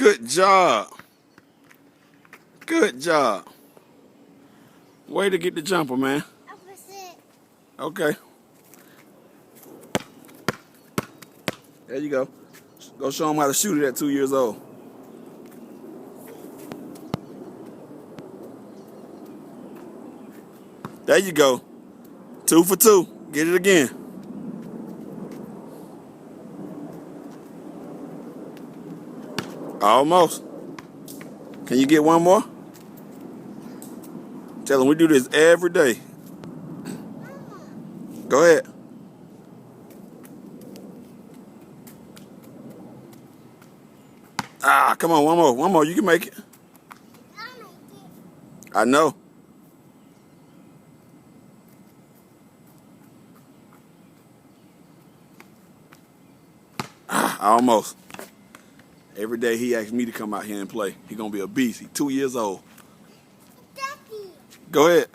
Good job. Good job. Way to get the jumper, man. Okay. There you go. Go show him how to shoot it at 2 years old. There you go. 2 for 2. Get it again. Almost. Can you get one more? Tell him we do this every day. Go ahead. Ah, come on, one more. One more. You can make it. I know. Ah, almost. Every day he asks me to come out here and play. He gonna be a beast. He's 2 years old. Daddy. Go ahead.